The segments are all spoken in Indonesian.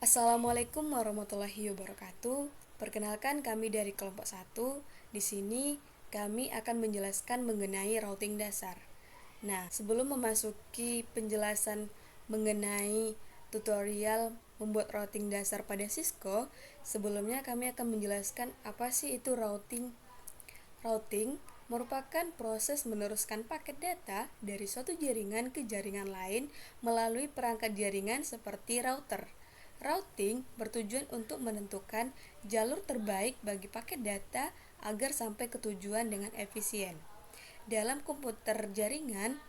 Assalamualaikum warahmatullahi wabarakatuh. Perkenalkan kami dari kelompok 1. Di sini kami akan menjelaskan mengenai routing dasar. Nah, sebelum memasuki penjelasan mengenai tutorial membuat routing dasar pada Cisco, sebelumnya kami akan menjelaskan apa sih itu routing. Routing merupakan proses meneruskan paket data dari suatu jaringan ke jaringan lain melalui perangkat jaringan seperti router. Routing bertujuan untuk menentukan jalur terbaik bagi paket data agar sampai ke tujuan dengan efisien. Dalam komputer jaringan,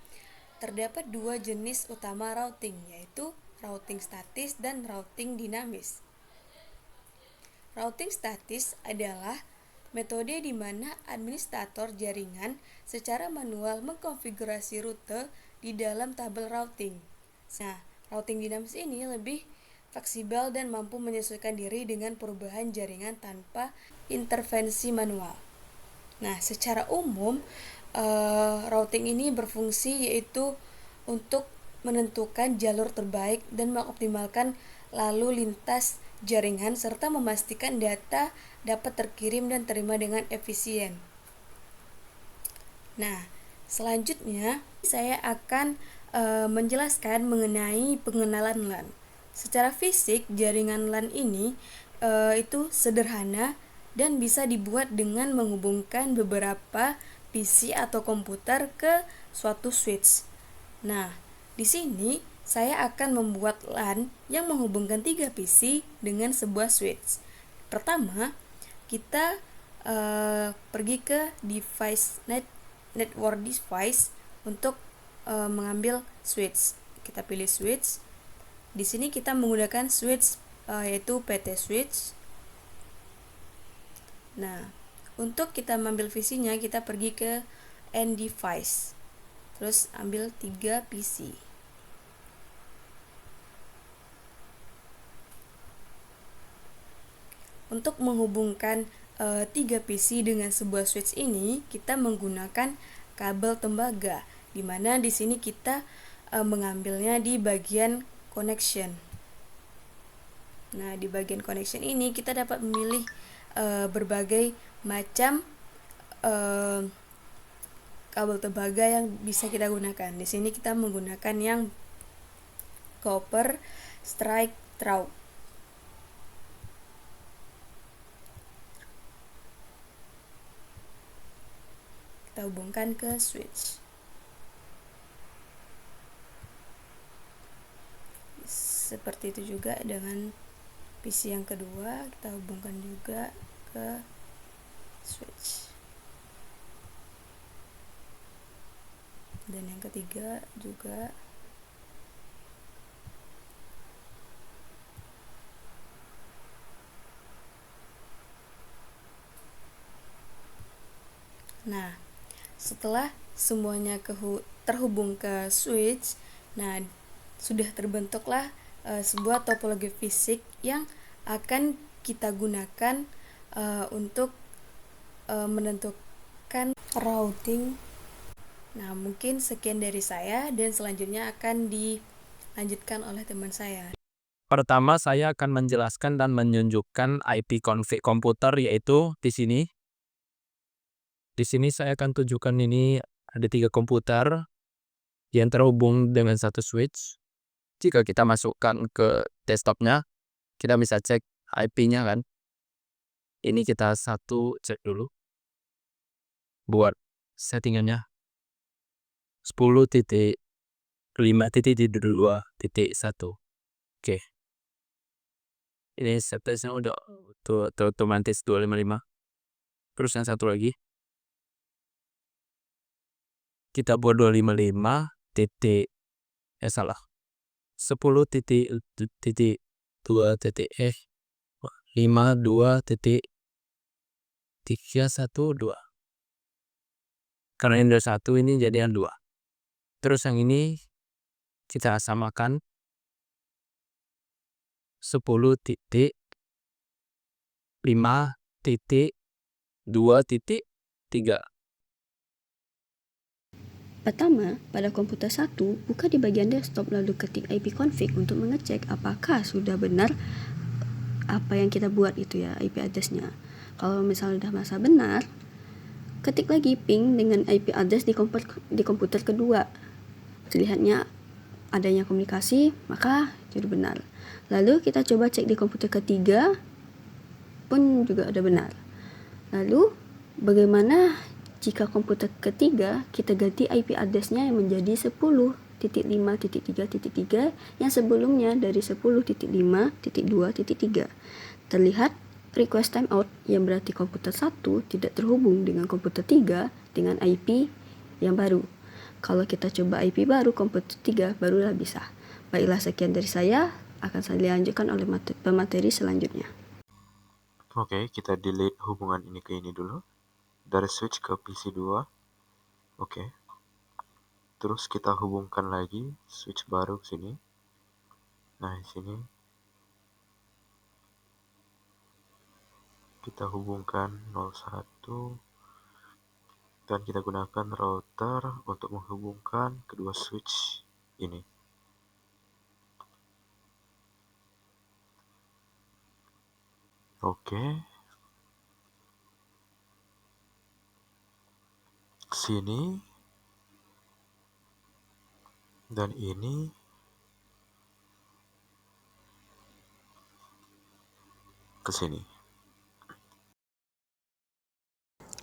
terdapat dua jenis utama routing, yaitu routing statis dan routing dinamis. Routing statis adalah metode di mana administrator jaringan secara manual mengkonfigurasi rute di dalam tabel routing. Nah, routing dinamis ini lebih fleksibel dan mampu menyesuaikan diri dengan perubahan jaringan tanpa intervensi manual. Nah, secara umum, routing ini berfungsi yaitu untuk menentukan jalur terbaik dan mengoptimalkan lalu lintas jaringan serta memastikan data dapat terkirim dan terima dengan efisien. Nah, selanjutnya saya akan menjelaskan mengenai pengenalan LAN. Secara fisik, jaringan LAN ini itu sederhana dan bisa dibuat dengan menghubungkan beberapa PC atau komputer ke suatu switch. Nah, di sini saya akan membuat LAN yang menghubungkan 3 PC dengan sebuah switch. Pertama, kita pergi ke network device untuk mengambil switch. Kita pilih switch. Di sini kita menggunakan switch yaitu PT switch. Nah, untuk kita mengambil visinya kita pergi ke end device. Terus ambil 3 PC. Untuk menghubungkan 3 PC dengan sebuah switch ini, kita menggunakan kabel tembaga, di mana di sini kita mengambilnya di bagian connection. Nah, di bagian connection ini kita dapat memilih berbagai macam kabel tembaga yang bisa kita gunakan. Di sini kita menggunakan yang copper strike through. Kita hubungkan ke switch. Seperti itu juga dengan PC yang kedua, kita hubungkan juga ke switch. Dan yang ketiga juga. Nah, setelah semuanya terhubung ke switch, nah sudah terbentuklah sebuah topologi fisik yang akan kita gunakan untuk menentukan routing. Nah, mungkin sekian dari saya dan selanjutnya akan dilanjutkan oleh teman saya. Pertama, saya akan menjelaskan dan menunjukkan IP config komputer, yaitu di sini. Di sini saya akan tunjukkan ini ada 3 komputer yang terhubung dengan satu switch. Jika kita masukkan ke desktopnya, kita bisa cek IP-nya kan. Ini kita cek dulu. Buat settingannya 10.5.2.1. Oke. Ini settingnya udah otomatis 255. Terus yang satu lagi kita buat 255 titik 10.2.52.312. Karena yang ada 1 ini jadi yang 2. Terus yang ini kita samakan 10.5.2.3. Pertama, pada komputer 1, buka di bagian desktop lalu ketik ipconfig untuk mengecek apakah sudah benar apa yang kita buat itu ya, IP address-nya. Kalau misalnya sudah merasa benar, ketik lagi ping dengan IP address di komputer kedua. Terlihatnya adanya komunikasi, maka jadi benar. Lalu kita coba cek di komputer ketiga, pun juga ada benar. Lalu, bagaimana jika komputer ketiga kita ganti IP address-nya yang menjadi 10.5.3.3 yang sebelumnya dari 10.5.2.3. Terlihat request timeout yang berarti komputer 1 tidak terhubung dengan komputer 3 dengan IP yang baru. Kalau kita coba IP baru komputer 3 barulah bisa. Baiklah, sekian dari saya, akan saya lanjutkan oleh pemateri selanjutnya. Oke, kita delete hubungan ini ke ini dulu. Dari switch ke PC 2. Oke. Terus kita hubungkan lagi switch baru ke sini. Nah, di sini kita hubungkan 01 dan kita gunakan router untuk menghubungkan kedua switch ini. Oke. Sini dan ini ke sini.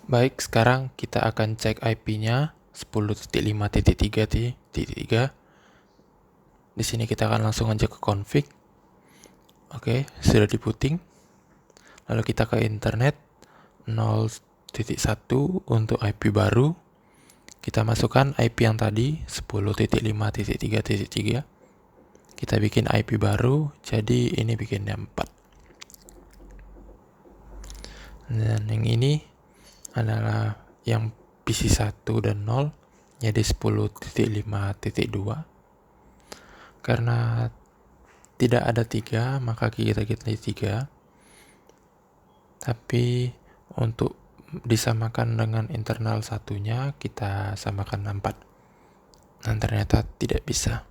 Baik, sekarang kita akan cek IP-nya 10.5.3.3. Di sini kita akan langsung aja ke config. Oke, sudah diputing. Lalu kita ke internet 0.1 untuk IP baru. Kita masukkan IP yang tadi 10.5.3.3. Kita bikin IP baru, jadi ini bikinnya 4. Dan yang ini adalah yang PC 1 dan 0, jadi 10.5.2. Karena tidak ada 3, maka kita ganti 3. Tapi untuk disamakan dengan internal satunya, kita samakan 4. Dan ternyata tidak bisa.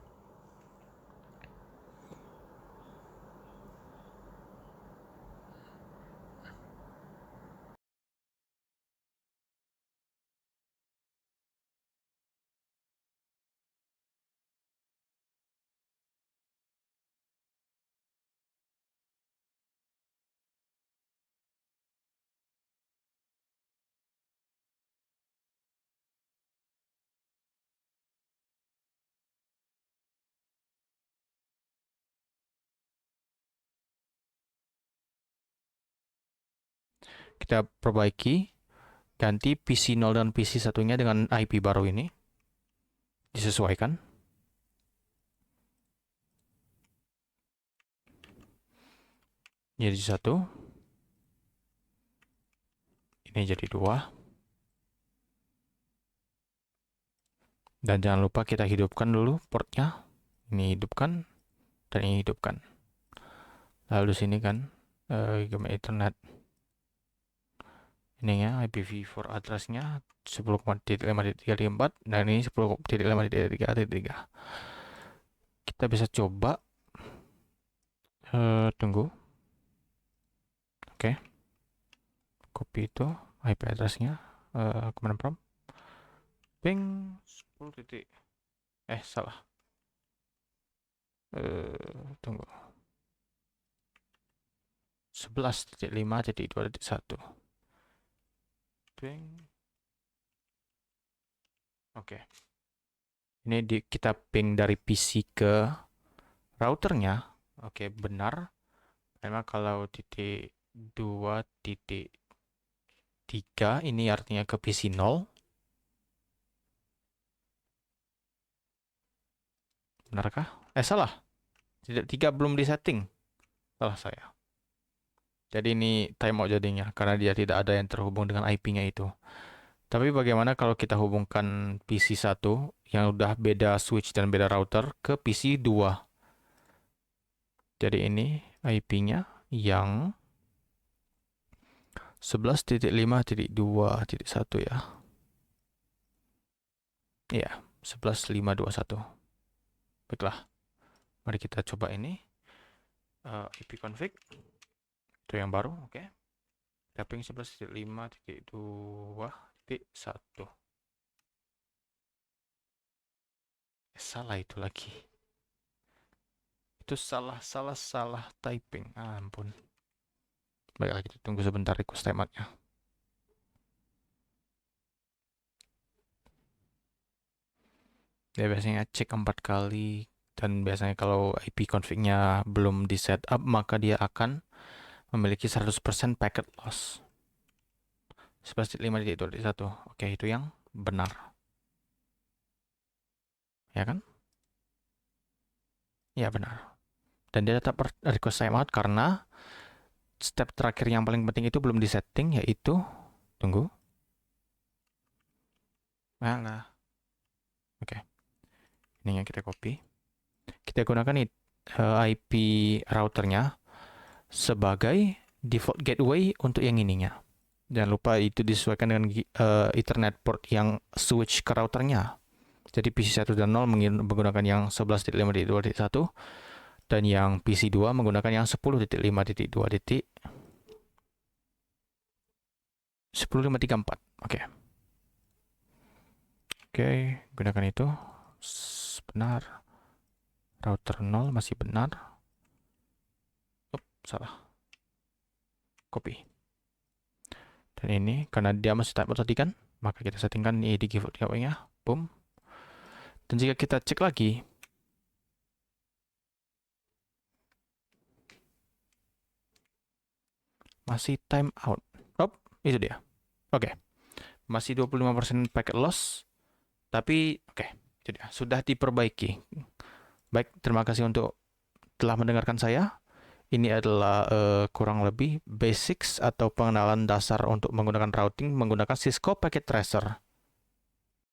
Kita perbaiki, ganti PC 0 dan PC satunya dengan IP baru ini. Disesuaikan. Jadi 1. Ini jadi 2. Dan jangan lupa kita hidupkan dulu portnya. Ini hidupkan dan ini hidupkan. Lalu di sini kan Ethernet ininya IPv4 address-nya 10.5.3.4 dan ini 10.5.3.3. Kita bisa coba tunggu. Oke. Copy itu IP address-nya command prompt ping 10 salah. Tunggu. 11.5.2.1. Ping. Oke. Ini kita ping dari PC ke routernya. Oke, benar. Memang kalau titik 2.3 ini artinya ke PC 0. Benarkah? Salah. Titik 3 belum disetting. Salah saya. Jadi ini timeout jadinya karena dia tidak ada yang terhubung dengan IP-nya itu. Tapi bagaimana kalau kita hubungkan PC 1 yang udah beda switch dan beda router ke PC 2? Jadi ini IP-nya yang 11.5.2.1 ya. Iya, 11.521. Baiklah, mari kita coba ini. ipconfig itu yang baru, oke. Tapping 11.5.2.1. Salah itu lagi. Itu salah typing. Ampun. Baiklah, kita tunggu sebentar request timeoutnya. Dia biasanya cek 4 kali, dan biasanya kalau IP config-nya belum di setup, maka dia akan memiliki 100% packet loss. 11.5.2.1. Oke, itu yang benar. Ya kan? Ya, benar. Dan dia tetap request timeout karena step terakhir yang paling penting itu belum disetting, yaitu tunggu. Malah. Oke. Ini yang kita copy. Kita gunakan IP routernya sebagai default gateway untuk yang ininya. Jangan lupa itu disesuaikan dengan Ethernet port yang switch ke routernya. Jadi PC 1 dan 0 menggunakan yang 11.5.2.1 dan yang PC 2 menggunakan yang 10.5.2.10.534. Oke. Oke, gunakan itu. Benar. Router 0 masih benar. Salah. Copy. Dan ini karena dia masih type tadi kan, maka kita settingkan ini di default gateway-nya. Boom. Dan jika kita cek lagi, masih time out. Itu dia. Oke. Masih 25% packet loss. Tapi itu dia. Sudah diperbaiki. Baik, terima kasih untuk telah mendengarkan saya. Ini adalah kurang lebih basics atau pengenalan dasar untuk menggunakan routing menggunakan Cisco Packet Tracer.